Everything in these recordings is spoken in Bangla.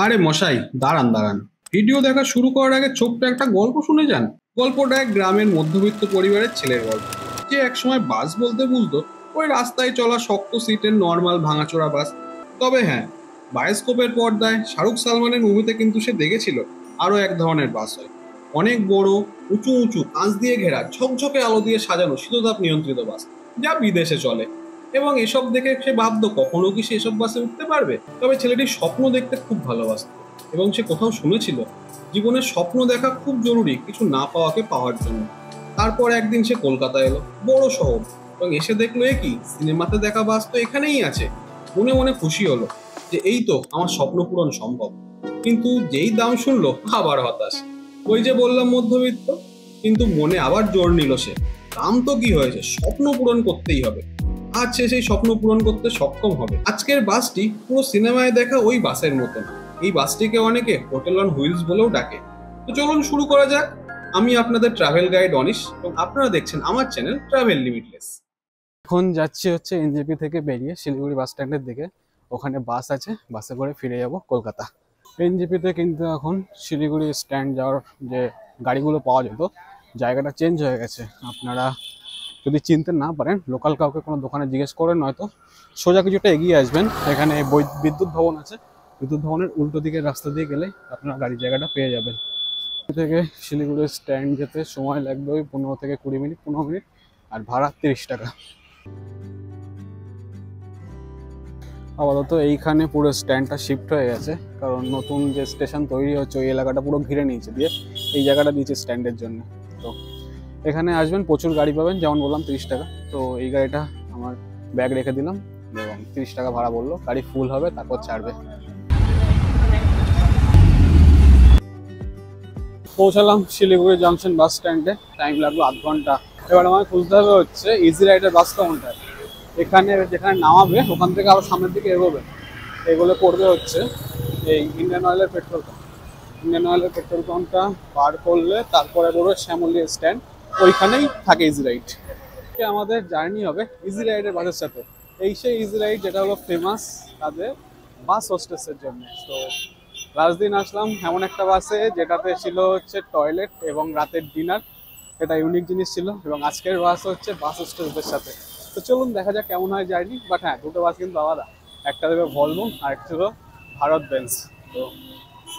আরে মশাই, দাঁড়ান দাঁড়ান। ভিডিও দেখা শুরু করার আগে ছোট্ট একটা গল্প শুনে যান। গল্পটা এক গ্রামের মধ্যবিত্ত পরিবারের ছেলের গল্প, যে একসময় বাস বলতে বুঝতো ওই রাস্তায় চলা শক্ত সিটের নর্মাল ভাঙাচোরা বাস। তবে হ্যাঁ, বায়োস্কোপের পর্দায় শাহরুখ সালমানের মুভিতে কিন্তু সে দেখেছিল আরো এক ধরনের বাস হয়। অনেক বড়, উঁচু উঁচু কাঁচ দিয়ে ঘেরা, ঝকঝকে আলো দিয়ে সাজানো শীততাপ নিয়ন্ত্রিত বাস, যা বিদেশে চলে। এবং এসব দেখে সে ভাবতো কখনো কি সে এসব বাসে উঠতে পারবে। তবে ছেলেটি স্বপ্ন দেখতে খুব ভালোবাসত, এবং সে কোথাও শুনেছিল জীবনের স্বপ্ন দেখা খুব জরুরি কিছু না পাওয়াকে পাওয়ার জন্য। তারপর একদিন সে কলকাতা এলো, বড় শহর, এবং এসে দেখলো এ কি, সিনেমাতে দেখা বাস তো এখানেই আছে। মনে মনে খুশি হলো যে এই তো আমার স্বপ্ন পূরণ সম্ভব। কিন্তু যেই দাম শুনলো আবার হতাশ। ওই যে বললাম মধ্যবিত্ত, কিন্তু মনে আবার জোর নিল সে, দাম তো কি হয়েছে, স্বপ্ন পূরণ করতেই হবে। আজ সে সেই স্বপ্ন পূরণ করতে সক্ষম হবে। আজকের বাসটি পুরো সিনেমায় দেখা ওই বাসের মতো না। এই বাসটিকে অনেকে হোটেল অন হুইলস বলেও ডাকে। তো চলুন শুরু করা যাক। আমি আপনাদের ট্রাভেল গাইড অনিশ, এবং আপনারা দেখছেন আমার চ্যানেল ট্রাভেল লিমিটলেস। এখন যাচ্ছি হচ্ছে এনজেপি থেকে বেরিয়ে শিলিগুড়ি বাস স্ট্যান্ডের দিকে। ওখানে বাস আছে, বাসে করে ফিরে যাব কলকাতা। এনজেপিতে কিন্তু এখন শিলিগুড়ি স্ট্যান্ড যাওয়ার যে গাড়িগুলো পাওয়া যেত, জায়গাটা চেঞ্জ হয়ে গেছে। আপনারা যদি চিনতে না পারেন, লোকাল কাউকে কোনো দোকানে জিজ্ঞেস করেন, নয়তো সোজা কিছুটা এগিয়ে আসবেন, এখানে বিদ্যুৎ ভবন আছে। বিদ্যুৎ ভবনের উল্টো দিকের রাস্তা দিয়ে গেলে আপনারা গাড়ির জায়গাটা পেয়ে যাবেন। থেকে শিলিগুড়ি স্ট্যান্ড যেতে সময় লাগবে ওই 15 থেকে 20 মিনিট, 15 মিনিট, আর ভাড়া 30 টাকা। আপাতত এইখানে পুরো স্ট্যান্ডটা শিফট হয়ে গেছে, কারণ নতুন যে স্টেশন তৈরি হচ্ছে ওই এলাকাটা পুরো ঘিরে নিয়েছে, দিয়ে এই জায়গাটা দিয়েছে স্ট্যান্ডের জন্য। তো এখানে আসবেন, প্রচুর গাড়ি পাবেন, যেমন বললাম 30 টাকা। তো এই গাড়িটা আমার ব্যাগ রেখে দিলাম, এবং 30 টাকা ভাড়া বললো। গাড়ি ফুল হবে তারপর ছাড়বে। পৌঁছালাম শিলিগুড়ি জাংশন বাস স্ট্যান্ডে, টাইম লাগলো আধ ঘন্টা। এবার আমাকে খুঁজতে হবে হচ্ছে ইজি রাইডের বাসটা কোনটা। এখানে যেখানে নামাবে ওখান থেকে আরো সামনের দিকে এগোবে, এগুলো পড়বে হচ্ছে এই ইন্ডিয়ান অয়েলের পেট্রোল পাম্প। ইন্ডিয়ান অয়েলের পেট্রোল পাম্পটা পার করলে তারপরে পড়বে শ্যামলী স্ট্যান্ড, ওইখানেই থাকে ইজি রাইড। আমাদের জার্নি হবে ইজি রাইডের বাসের সাথে। এই সেই ইজি রাইড যেটা হলো ফেমাস তাদের বাস হোস্টেসের জন্য। তো লাস্ট দিন আসলাম এমন একটা বাসে যেটাতে ছিল হচ্ছে টয়লেট এবং রাতের ডিনার, এটা ইউনিক জিনিস ছিল। এবং আজকের বাস হচ্ছে বাস হোস্টেসদের সাথে। তো চলুন দেখা যাক কেমন হয় জার্নি। বাট হ্যাঁ, দুটো বাস কিন্তু আলাদা, একটা দেবে ভলভো আর একটা দেবে ভারত বেঞ্চ। তো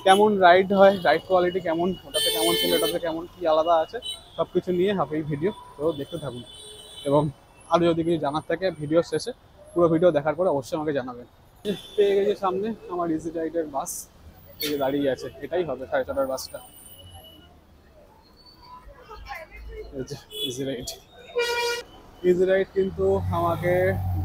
কেমন রাইড হয়, রাইড কোয়ালিটি কেমন, ওটাতে কেমন ছিল, এটাতে কেমন কি আলাদা আছে, সব কিছু নিয়ে হবে এই ভিডিও। তো দেখতে থাকুন, এবং আরও যদি কিছু জানার থাকে ভিডিও শেষে, পুরো ভিডিও দেখার পরে অবশ্যই আমাকে জানাবেন। পেয়ে গেছি সামনে আমার ইজি রাইডের বাস, এই যে দাঁড়িয়ে আছে, এটাই হবে 4:30 বাসটা। Easy ride. ইজি রাইড কিন্তু আমাকে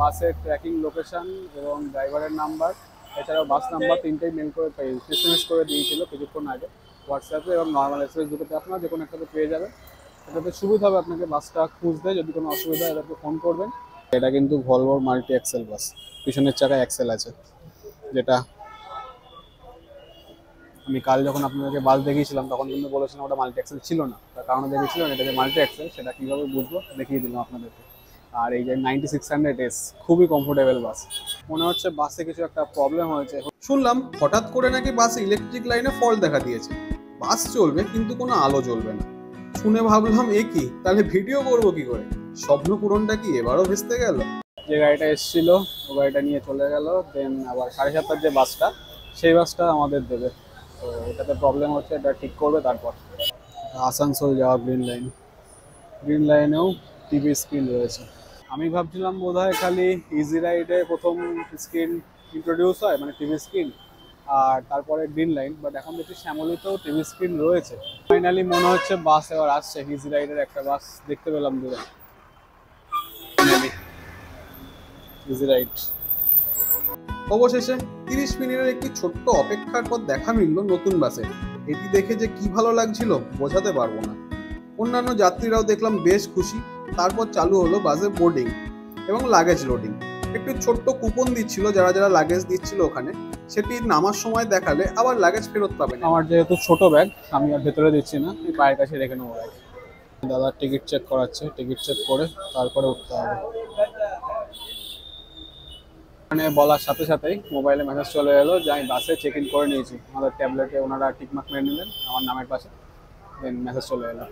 বাসের ট্র্যাকিং লোকেশন এবং ড্রাইভারের নাম্বার, এছাড়াও বাস নাম্বার তিনটেই মেল করে এসএমএস করে দিয়েছিল কিছুক্ষণ আগে হোয়াটসঅ্যাপে এবং নর্মাল এসএমএস, দুটোতে আপনারা যে কোনো একটাতে পেয়ে যাবেন। এটাতে সুবিধা হবে আপনাকে বাসটা খুঁজতে, যদি কোনো অসুবিধা হয় এটাকে ফোন করবেন। এটা কিন্তু ভলভোর মাল্টি অ্যাক্সেল বাস, পিছনের চাকায় অ্যাক্সেল আছে, যেটা আমি কাল যখন আপনাদেরকে বাস দেখিয়েছিলাম তখন কিন্তু বলেছিলাম ওটা মাল্টি অ্যাক্সেল ছিল না, তার কারণে দেখেছিলাম এটা যে মাল্টি অ্যাক্সেল, সেটা কীভাবে বুঝবো দেখিয়ে দিলাম আপনাদেরকে। আর এই যে 9600S খুবই কমফোর্টেবল বাস। মনে হচ্ছে বাসে কিছু একটা প্রবলেম হয়েছে। শুনলাম হঠাৎ করে নাকি বাসে ইলেকট্রিক লাইনে ফল্ট দেখা দিয়েছে, বাস চলবে কিন্তু কোনো আলো জ্বলবে না। শুনে ভাবলাম এ কি, তাহলে ভিডিও করবো কি করে? স্বপ্ন পূরণটা কি এবারও ভেস্তে গেল? যে গাড়িটা এসেছিল ও গাড়িটা নিয়ে চলে গেল, দেন আবার 7:30 যে বাসটা, সেই বাসটা আমাদের দেবে। তো এটাতে প্রবলেম হচ্ছে, এটা ঠিক করবে তারপর। আসানসোল যাওয়া গ্রিন লাইন, গ্রিন লাইনেও টিভি স্ক্রিন রয়েছে। আমি ভাবছিলাম বোধহয় খালি ইজি রাইডে প্রথম স্ক্রিন ইন্ট্রোডিউস হয়, মানে টিভি স্ক্রিন, আর তারপরে গ্রিন লাইন, বাট এখন দেখছি শ্যামলীতেও টিভি স্ক্রিন রয়েছে। ফাইনালি মনে হচ্ছে বাস এবার আসছে, ইজি রাইডের একটা বাস দেখতে পেলাম দূরে। ইজি রাইড অবশেষে 30 মিনিটের একটি ছোট্ট অপেক্ষার পর দেখা মিলল নতুন বাসে। এটি দেখে যে কি ভালো লাগছিল বোঝাতে পারবো না। অন্যান্য যাত্রীরাও দেখলাম বেশ খুশি। তারপর চালু হলো বাসে বোর্ডিং এবং লাগেজ লোডিং। একটু ছোট্ট কুপন দিচ্ছিল যারা যারা লাগেজ দিচ্ছিল ওখানে, সেটি নামার সময় দেখালে আবার লাগেজ ফেরত পাবেন। আমার যেহেতু ছোট ব্যাগ, আমি আর ভেতরে দিচ্ছি না, এই পায়ের কাছে রেখে নেবো ব্যাগ। দাদা টিকিট চেক করাচ্ছে, টিকিট চেক করে তারপরে উঠতে হবে। মানে বলার সাথে সাথেই মোবাইলে মেসেজ চলে এলো যে আমি বাসে চেক ইন করে নিয়েছি। আমাদের ট্যাবলেটে ওনারা টিকমার্ক মেরে নিলেন আমার নামের পাশে, দেন মেসেজ চলে এলো।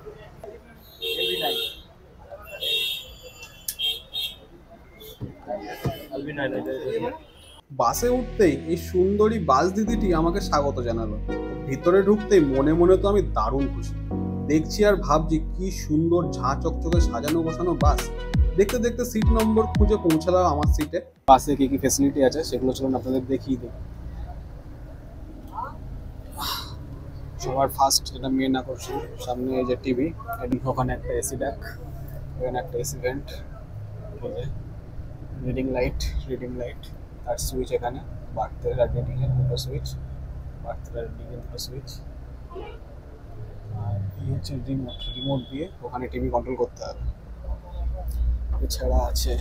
বাসে উঠতেই এই সুন্দরী বাস দিদিটি আমাকে স্বাগত জানালো। ভিতরে ঢুকতেই মনে মনে তো আমি দারুণ খুশি। দেখছি আর ভাবছি কি সুন্দর ঝাঁ চকচকে সাজানো গোছানো বাস। দেখতে দেখতে সিট নম্বর খুঁজে পৌঁছালাম আমার সিটে। বাসে কি কি ফেসিলিটি আছে সেগুলো চলুন আপনাদের দেখিয়ে দিই। সবার ফার্স্ট যেটা মেন আকর্ষণ, সামনে এই যে টিভি, ওখানে একটা এসি ড্যাক, এখানে একটা এসি ভেন্ট, রিডিং লাইট আর সুইচ এখানে বার্থের আর রিডিং এর দুটো সুইচ, বার্থের আর রিডিং এর দুটো সুইচ। আর এই হচ্ছে রিমোট দিয়ে ওখানে টিভি কন্ট্রোল করতে হবে। এছাড়া আছে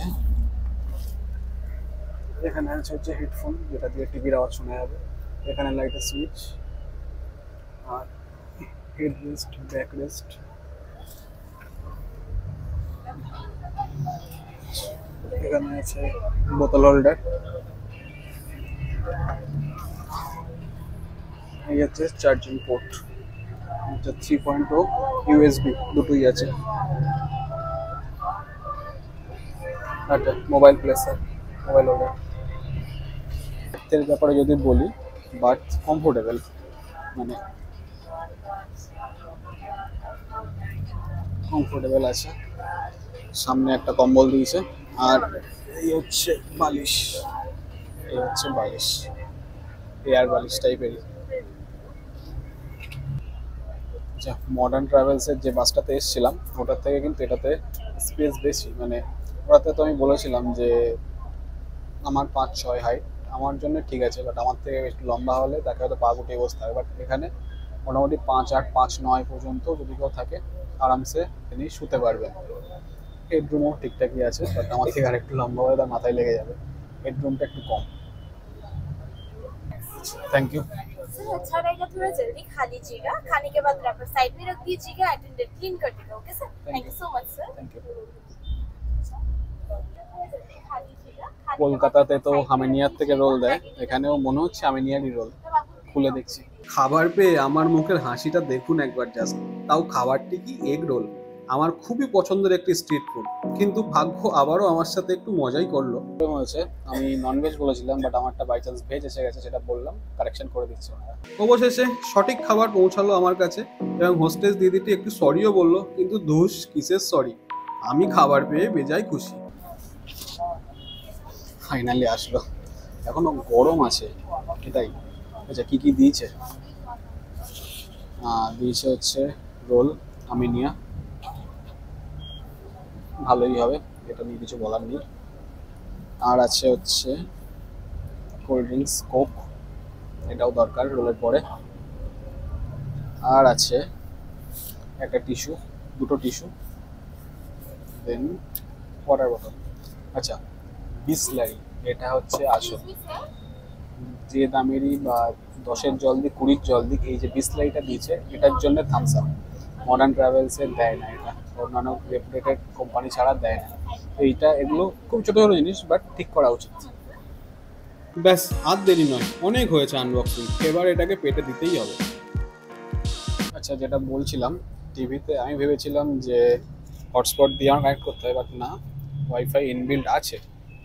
এখানে হচ্ছে হেডফোন, যেটা দিয়ে টিভির আওয়াজ শোনা যাবে। এখানে লাইটের সুইচ আর হেড রেস্ট, ব্যাক রেস্ট। এখানে আছে বোতল হোল্ডার। এই হচ্ছে চার্জিং পোর্ট, 3.0 USB দুটোই আছে। আচ্ছা, মোবাইল প্লেসার, মোবাইল হোল্ডার। এর ব্যাপারে যদি বলি, বাট কমফোর্টেবল, মানে কমফোর্টেবল আছে। সামনে একটা কম্বল দিয়েছে আর এই হচ্ছে বালিশ, এয়ার বালিশ টাইপেরই। আচ্ছা, মডার্ন ট্রাভেলসের যে বাসটাতে এসেছিলাম ওটার থেকে কিন্তু এটাতে স্পেস বেশি। মানে ওটাতে তো আমি বলেছিলাম যে আমার 5'6" হাইট, আমার জন্য ঠিক আছে, বাট আমার থেকে একটু লম্বা হলে তাকে হয়তো পা গুটিয়ে বসতে হবে। বাট এখানে মোটামুটি 5'8", 5'9" পর্যন্ত যদি কেউ থাকে আরামসে তিনি শুতে পারবেন। হেডরুমও ঠিকঠাকই আছে, বাট আমার থেকে আর একটু লম্বা হলে তার মাথায় লেগে যাবে। হেডরুমটা একটু কম। Thank you sir. अच्छा रहेगा थोड़ा जल्दी खा लीजिएगा, खाने के बाद रैपर साइड में रख दीजिएगा, अटेंडेंट क्लीन कर देगा। Okay sir, thank you so much sir. Thank you. जल्दी खा लीजिएगा। কলকাতাতে তো হামিনিয়ার থেকে রোল দেয়, এখানেও মনে হচ্ছে হামিনিয়ারই রোল। খুলে দেখছি। খাবার পেয়ে আমার মুখের হাসিটা দেখুন একবার জাস্ট। তাও খাবারটি কি এগ রোল, আমার খুবই পছন্দের একটি স্ট্রিট ফুড। কিন্তু ভাগ্য আবারও আমার সাথে একটু মজাই করলো। হয়েছে আমি ননভেজ বলেছিলাম, বাট আমারটা বাই চান্স ভেজ এসে গেছে, সেটা বললাম, কারেকশন করে দিচ্ছি ওনারা। অবশেষে সঠিক খাবার পৌঁছালো আমার কাছে এবং হোস্টেস দিদিটি একটু সরিও বললো, কিন্তু ধুস কিসের সরি, আমি খাবার পেয়ে বেজায় খুশি। ফাইনালি আসলো, এখনো গরম আছে এটাই। আচ্ছা, কি কি দিয়েছে? দিয়েছে হচ্ছে রোল, আমিনিয়া, ভালোই হবে, এটা নিয়ে কিছু বলার নেই। আর আছে হচ্ছে কোল্ড ড্রিঙ্কস, কোক, এটাও দরকার রোলের পরে। আর আছে একটা টিস্যু, দুটো টিস্যু, দেন ওয়াটার বোতল। আচ্ছা, বিসলারি, এটা হচ্ছে আসল। যে দামেরই বা 10-এর জল দিক, 20-র জল দিক, এই যে বিসলারিটা দিয়েছে এটার জন্য থামস আপ। মডার্ন ট্রাভেলসের দেয় না এটা, অন্যান্য রেপুটেড কোম্পানি ছাড়া দেয় না এইটা। এগুলো খুব ছোটো ছোটো জিনিস, বাট ঠিক করা উচিত। ব্যাস, আর দেরি নয়, অনেক হয়েছে আনবক্সিং, এবার এটাকে পেটে দিতেই হবে। আচ্ছা, যেটা বলছিলাম, টিভিতে আমি ভেবেছিলাম যে হটস্পট দিয়ে আমার কানেক্ট করতে হয়, বাট না, ওয়াইফাই ইনবিল্ড আছে।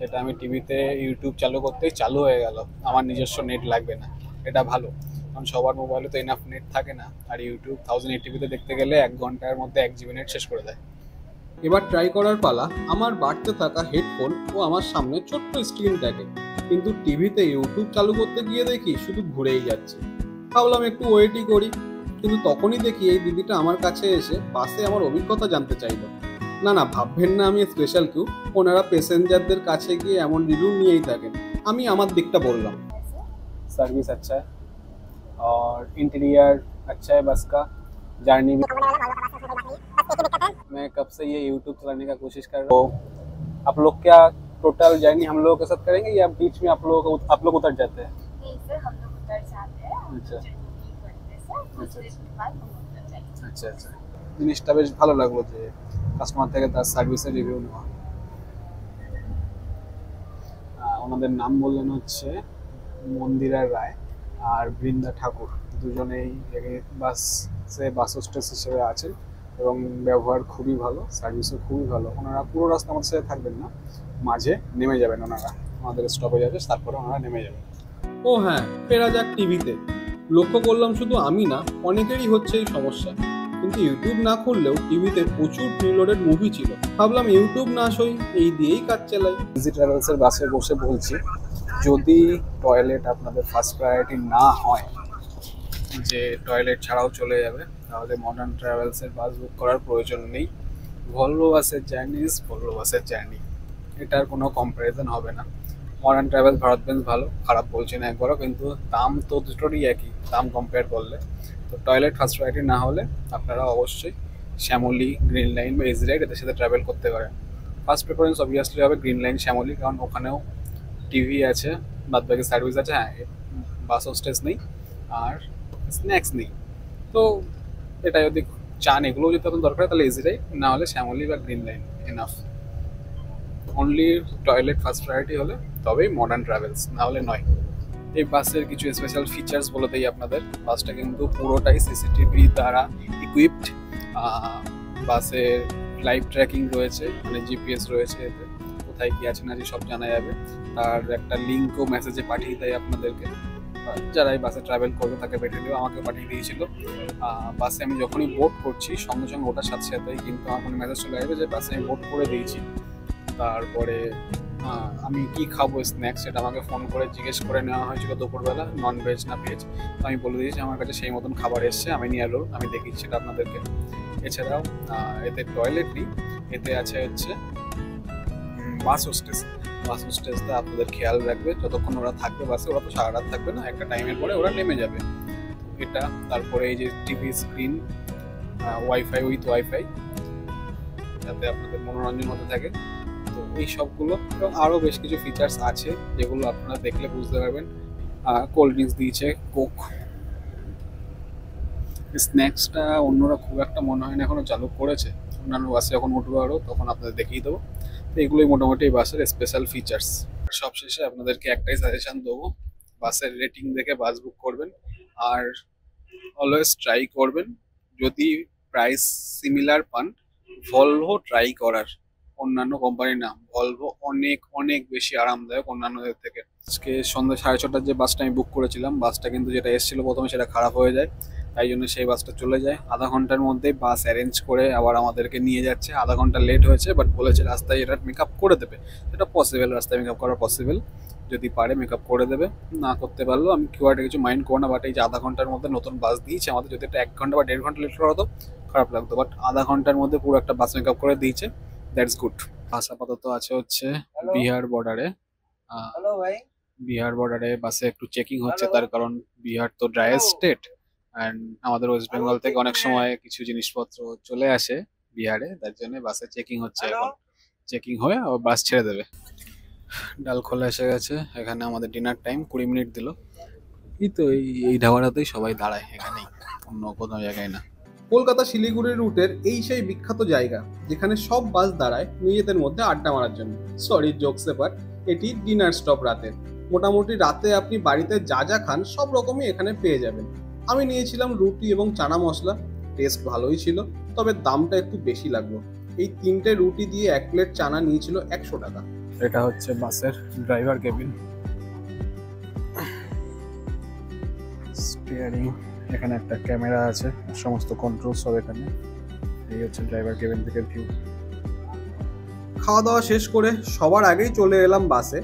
এটা আমি টিভিতে ইউটিউব চালু করতেই চালু হয়ে গেল, আমার নিজস্ব নেট লাগবে না। এটা ভালো, কারণ সবার মোবাইলে তো এনাফ নেট থাকে না, আর ইউটিউব 1080p দেখতে গেলে 1 ঘন্টার মধ্যে 1 GB নেট শেষ করে দেয়। এবার ট্রাই করার পালা আমার বাড়তে থাকা হেডফোন ও আমার সামনে ছোট্ট স্ক্রিনটাকে। কিন্তু টিভিতে ইউটিউব চালু করতে গিয়ে দেখি শুধু ঘুরেই যাচ্ছে। ভাবলাম একটু ওয়েটই করি, কিন্তু তখনই দেখি এই দিদিটা আমার কাছে এসে বাসে আমার অভিজ্ঞতা জানতে চাইলো। না, ভাববেন না আমি স্পেশাল কেউ, ওনারা প্যাসেঞ্জারদের কাছে গিয়ে এমন রিভিউ নিয়েই থাকেন। আমি আমার দিকটা বললাম। सर्विस अच्छा है और इंटीरियर अच्छा है बस का। जर्नी भी मैं कब से ये यूट्यूब चलाने का कोशिश कर रहा हूँ। आप लोग क्या टोटल जर्नी हम लोगों के साथ करेंगे या बीच में आप लोग उतर जाते हैं? नहीं सर, हम लोग उतर जाते हैं। अच्छा उसके बाद हम उतर जाएंगे। আচ্ছা আচ্ছা, জিনিসটা বেশ ভালো লাগলো যে কাস্টমার থেকে তার সার্ভিসের রিভিউ নেওয়া। আমাদের নাম বললেন হচ্ছে মন্দিরা রায় আর বৃন্দা ঠাকুর, দুজনেই বাস হোস্টেস হিসেবে আছেন এবং ব্যবহার খুবই ভালো, সার্ভিসও খুবই ভালো। ওনারা পুরো রাস্তা আমাদের সাথে থাকবেন না, মাঝে নেমে যাবেন ওনারা, আমাদের স্টপেজ আছে, তারপরে ওনারা নেমে যাবেন। ও হ্যাঁ, ফেরা যাক টিভিতে। লক্ষ্য করলাম শুধু আমি না, অনেকেরই হচ্ছে এই সমস্যা। কিন্তু ইউটিউব না খুললেও টিভিতে প্রচুর প্রিলোডেড মুভি ছিল। ভাবলাম ইউটিউব না সই, এই দিয়েই কাজ চালাই। ইজি ট্রাভেলসের বাসে বসে বলছি, যদি টয়লেট আপনাদের ফার্স্ট প্রায়োরিটি না হয়, যে টয়লেট ছাড়াও চলে যাবে, তাহলে মডার্ন ট্রাভেলসের বাস বুক করার প্রয়োজন নেই। ভলভো বাসের জার্নি ইজ ভলভো বাসের জার্নি, এটার কোনো কম্প্যারিজন হবে না। মডার্ন ট্রাভেল ভারত বেঞ্চ ভালো, খারাপ বলছি না একবারও, কিন্তু দাম তো দুটোরই একই, দাম কম্পেয়ার করলে। তো টয়লেট ফার্স্ট প্রায়োরিটি না হলে আপনারা অবশ্যই শ্যামলী, গ্রিন লাইন বা ইজি রাইড এদের সাথে ট্রাভেল করতে পারেন। ফার্স্ট প্রেফারেন্স অবভিয়াসলি হবে গ্রিন লাইন, শ্যামলী, কারণ ওখানেও টিভি আছে, বাদবাকি সার্ভিস আছে। হ্যাঁ, বাস হোস্টেস নেই আর স্ন্যাক্স নেই। তো এটা যদি চান, এগুলো যদি আপনার দরকার তাহলে ইজি রাইড, না হলে শ্যামলী বা green line enough. Only toilet first priority হলে তবেই মডার্ন ট্রাভেলস, না হলে নয়। এই বাসের কিছু স্পেশাল ফিচার্স বলে দিই আপনাদের। বাসটা কিন্তু পুরোটাই সিসিটিভি দ্বারা ইকুইপড। বাসের লাইভ ট্র্যাকিং রয়েছে, মানে জিপিএস রয়েছে, এতে কোথায় কি আছে না আছে সব জানা যাবে। তার একটা লিঙ্কও মেসেজে পাঠিয়ে দেয় আপনাদেরকে, যারা এই বাসে ট্রাভেল করবে তাকে পাঠিয়ে দেবে। আমাকে পাঠিয়ে দিয়েছিল। বাসে আমি যখনই বোর্ড করছি সঙ্গে সঙ্গে ওটার সাথে সাথেই কিন্তু আমার মেসেজ চলে আসবে যে বাসে আমি বোর্ড করে দিয়েছি। তারপরে আমি কি খাবো স্ন্যাক্স, সেটা আমাকে ফোন করে জিজ্ঞেস করে নেওয়া হয়েছিল দুপুরবেলা, নন ভেজ না ভেজ। তো আমি বলে দিয়েছি আমার কাছে সেই মতন খাবার এসছে, আমি নিয়ে এলো, আমি দেখিয়েছি সেটা আপনাদেরকে। এছাড়াও এতে টয়লেট নেই, এতে আছে হচ্ছে বাস হোস্টেস। বাস হোস্টেসটা আপনাদের খেয়াল রাখবে, যতক্ষণ ওরা থাকবে বাসে, ওরা তো সারা রাত থাকবে না, একটা টাইমের পরে ওরা নেমে যাবে। এটা তারপরে এই যে TV screen, wifi with wifi, যাতে আপনাদের মনোরঞ্জন হতে থাকে। তো এই সবগুলো এবং আরও বেশ কিছু ফিচার্স আছে যেগুলো আপনারা দেখলে বুঝতে পারবেন। কোল্ড ড্রিঙ্কস দিয়েছে, কোক। স্ন্যাক্সটা অন্যরা খুব একটা মনে হয় না এখনও চালু করেছে, অন্যান্য বাসে যখন উঠবো আরও তখন আপনাদের দেখিয়ে দেবো। তো এগুলোই মোটামুটি এই বাসের স্পেশাল ফিচার্স। সবশেষে আপনাদেরকে একটাই সাজেশন দেবো, বাসের রেটিং দেখে বাস বুক করবেন। আর অলওয়েজ ট্রাই করবেন, যদি প্রাইস সিমিলার পান, ভলভো ট্রাই করার। অন্যান্য কোম্পানি না, ভলভো অনেক অনেক বেশি আরামদায়ক অন্যান্যদের থেকে। আজকে সন্ধ্যা 6:30টার যে বাসটা আমি বুক করেছিলাম, বাসটা কিন্তু যেটা এসেছিলো প্রথমে সেটা খারাপ হয়ে যায়, তাই জন্য সেই বাসটা চলে যায়। আধা ঘন্টার মধ্যেই বাস অ্যারেঞ্জ করে আবার আমাদেরকে নিয়ে যাচ্ছে। আধা ঘন্টা লেট হয়েছে, বাট বলেছে রাস্তায় এটা মেকআপ করে দেবে। এটা পসিবল, রাস্তায় মেকআপ করা পসিবল, যদি পারে মেকআপ করে দেবে। না করতে পারলেও আমি কেউ একটা কিছু মাইন্ড করো না। বাট এই যে আধা ঘন্টার মধ্যে নতুন বাস দিয়েছে আমাদের, যদি এটা 1 ঘন্টা বা 1.5 ঘন্টা লেট করা হতো খারাপ লাগতো, বাট আধা ঘন্টার মধ্যে পুরো একটা বাস মেকআপ করে দিয়েছে, দ্যাটস গুড। বাস আপাতত আছে হচ্ছে বিহার বর্ডারে। বিহার বর্ডারে বাসে একটু চেকিং হচ্ছে, তার কারণ বিহার তো ড্রাইয়েস্ট স্টেট, অ্যান্ড আমাদের ওয়েস্ট বেঙ্গল থেকে অনেক সময় কিছু জিনিসপত্র চলে আসে বিহারে, তার জন্য বাসে চেকিং হচ্ছে। এখন চেকিং হয়ে আবার বাস ছেড়ে দেবে। ডালখোলা এসে গেছে, এখানে আমাদের ডিনার টাইম 20 মিনিট দিল। এই তো এই ধাবাটাতেই সবাই দাঁড়ায়, এখানেই, অন্য কোনো জায়গায় না। কলকাতা শিলিগুড়ি রুটের এই সেই বিখ্যাত জায়গা যেখানে সব বাস দাঁড়ায় নিজেদের মধ্যে আড্ডা মারার জন্য। সরি, জোকস এপার্ট, এটি ডিনার স্টপ রাতের। মোটামুটি রাতে আপনি বাড়িতে যা যা খান সব রকমই এখানে পেয়ে যাবেন। আমি নিয়েছিলাম রুটি এবং চানা মশলা, টেস্ট ভালোই ছিল, তবে দামটা একটু বেশি লাগলো। এই 3টে রুটি দিয়ে 1 প্লেট চানা নিয়েছিল 100 টাকা। এটা হচ্ছে বাসের ড্রাইভার কেবিন, স্টিয়ারিং, এখানে একটা ক্যামেরা আছে, সমস্ত কন্ট্রোল সব এখানে। এই হচ্ছে ড্রাইভার কেবিন থেকে ভিউ। খাওয়া দাওয়া শেষ করে সবার আগেই চলে এলাম বাসে।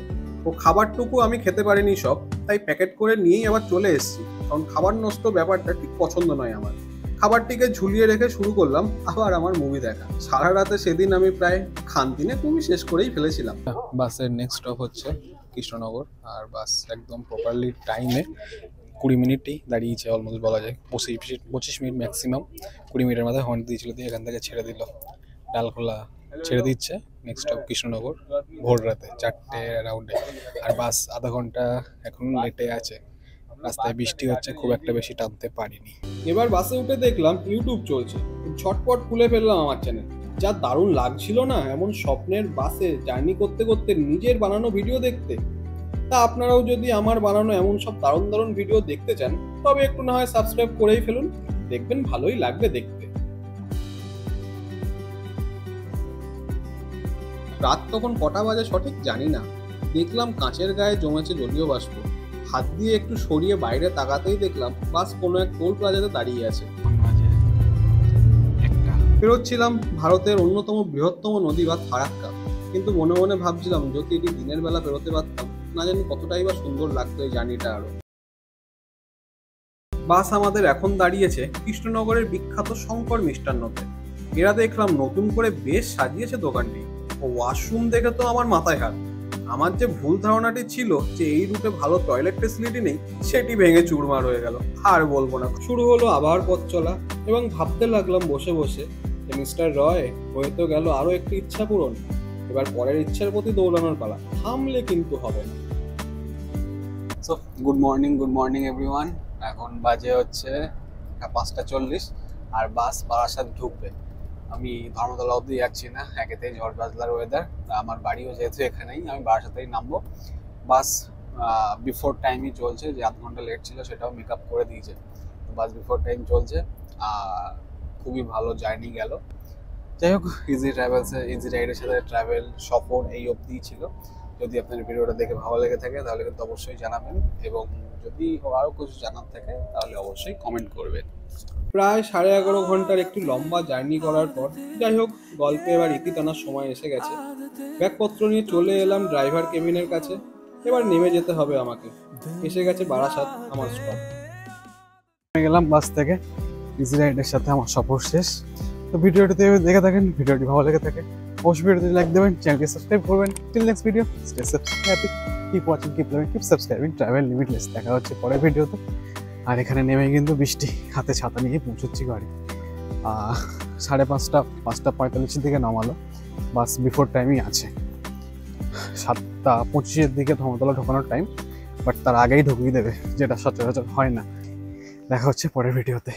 ও খাবারটুকু আমি খেতে পারিনি সব, তাই প্যাকেট করে নিয়েই আবার চলে এসেছি, কারণ খাবার নষ্ট ব্যাপারটা ঠিক পছন্দ নয় আমার। খাবারটিকে ঝুলিয়ে রেখে শুরু করলাম আবার আমার মুভি দেখা। সারা রাতে সেদিন আমি প্রায় খানতিনে মুভি শেষ করেই ফেলেছিলাম। বাসের নেক্সট স্টপ হচ্ছে কৃষ্ণনগর, আর বাস একদম প্রপারলি টাইমে 20 মিনিটেই দাঁড়িয়েছে, অলমোস্ট বলা যায় 25 মিনিট ম্যাক্সিমাম। 20 মিনিটের মাথায় হর্ন দিয়েছিল, দিয়ে এখান থেকে ছেড়ে দিল। ডালখোলা ছেড়ে দিচ্ছে, নেক্সট স্টপ কৃষ্ণনগর, ভোর রাতে 4টে অ্যারাউন্ডে। আর বাস আধা ঘন্টা এখন লেটে আছে, রাস্তায় বৃষ্টি হচ্ছে, খুব একটা বেশি টানতে পারিনি। এবার বাসে উঠে দেখলাম ইউটিউব চলছে, ঝটপট খুলে ফেললাম আমার চ্যানেল। যা দারুণ লাগছিল না এমন স্বপ্নের বাসে জার্নি করতে করতে নিজের বানানো ভিডিও দেখতে। তা আপনারাও যদি আমার বানানো এমন সব দারুণ দারুণ ভিডিও দেখতে চান তবে একটু না হয় সাবস্ক্রাইব করেই ফেলুন, দেখবেন ভালোই লাগবে দেখতে। রাত তখন কটা বাজে সঠিক জানি না, দেখলাম কাঁচের গায়ে জমেছে জলীয় বাষ্প। হাত দিয়ে একটু সরিয়ে বাইরে তাকাতেই দেখলাম বাস কোনো এক টোল প্লাজাতে দাঁড়িয়ে আছে। ফেরোচ্ছিলাম ভারতের অন্যতম বৃহত্তম নদী বা ফারাক্কা, কিন্তু মনে মনে ভাবছিলাম যদি এটি দিনের বেলা বেরোতে পারতাম না জানি কতটাই বা সুন্দর লাগতো এই জার্নিটা আরো। বাস আমাদের এখন দাঁড়িয়েছে কৃষ্ণনগরের বিখ্যাত শঙ্কর মিষ্টান্নতে। এরা দেখলাম নতুন করে বেশ সাজিয়েছে দোকানটি। ওয়াশরুম দেখে তো আমার মাথায় হাত। আমার যে ভুল ধারণাটি ছিল যে এই রুটে ভালো টয়লেট ফেসিলিটি নেই, সেটি ভেঙে চুরমার হয়ে গেল। আর বলবো না, শুরু হলো আবার পথ চলা এবং ভাবতে লাগলাম বসে বসে যে মিস্টার রয় হয়ে তো গেল আরো একটি ইচ্ছা পূরণ, এবার পরের ইচ্ছার প্রতি দৌড়ানোর পালা, থামলে কিন্তু হবে না। So good morning everyone. এখন বাজে হচ্ছে 5:40 আর বাস বারাসাত ঢুকবে। আমি ধর্মতলা অবধি যাচ্ছি না, একেতেই ঝড় বাজলার ওয়েদার, আমার বাড়িও যেহেতু এখানেই, আমি বারাসাতেই নামবো। বাস বিফোর টাইমই চলছে, যে আধ ঘন্টা লেট ছিল সেটাও মেক আপ করে দিয়েছে। বাস বিফোর টাইম চলছে, খুবই ভালো জার্নি গেল। যাই হোক, ইজি রাইডের সাথে ট্রাভেল সফর এই অবধিই ছিল। যদি আপনার ভিডিওটা দেখে ভালো লেগে থাকে তাহলে কিন্তু অবশ্যই জানাবেন, এবং যদি আরও কিছু জানার থাকে তাহলে অবশ্যই কমেন্ট করবেন। প্রায় 11.5 ঘন্টার একটু লম্বা জার্নি করার পর যাই হোক গল্পে এবার ইতি টানার সময় এসে গেছে। ব্যাগপত্র নিয়ে চলে এলাম ড্রাইভার কেবিনের কাছে। এবার নেমে যেতে হবে আমাকে। এসে গেছে বারাসাত আমার স্টপ। গেলাম বাস থেকে, ইজি রাইডের সাথে আমার সফর শেষ। তো ভিডিওটিতে দেখে থাকেন, ভিডিওটি ভালো লেগে থাকে অবশ্যই ভিডিওতে লাইক দেবেন, চ্যানেলকে সাবস্ক্রাইব করবেন। Till next video, stay safe, happy, keep watching, keep loving, keep subscribing travel limitless. দেখা হচ্ছে পরের ভিডিওতে। আর এখানে নেমে কিন্তু বৃষ্টি, হাতে ছাতা নিয়ে পৌঁছচ্ছি বাড়ি। 5:45 দিকে নামালো, বাস বিফোর টাইমই আছে। 7:25 দিকে ধর্মতলা ঢোকানোর টাইম, বাট তার আগেই ঢুকিয়ে দেবে, যেটা সচরাচর হয় না। দেখা হচ্ছে পরের ভিডিওতে।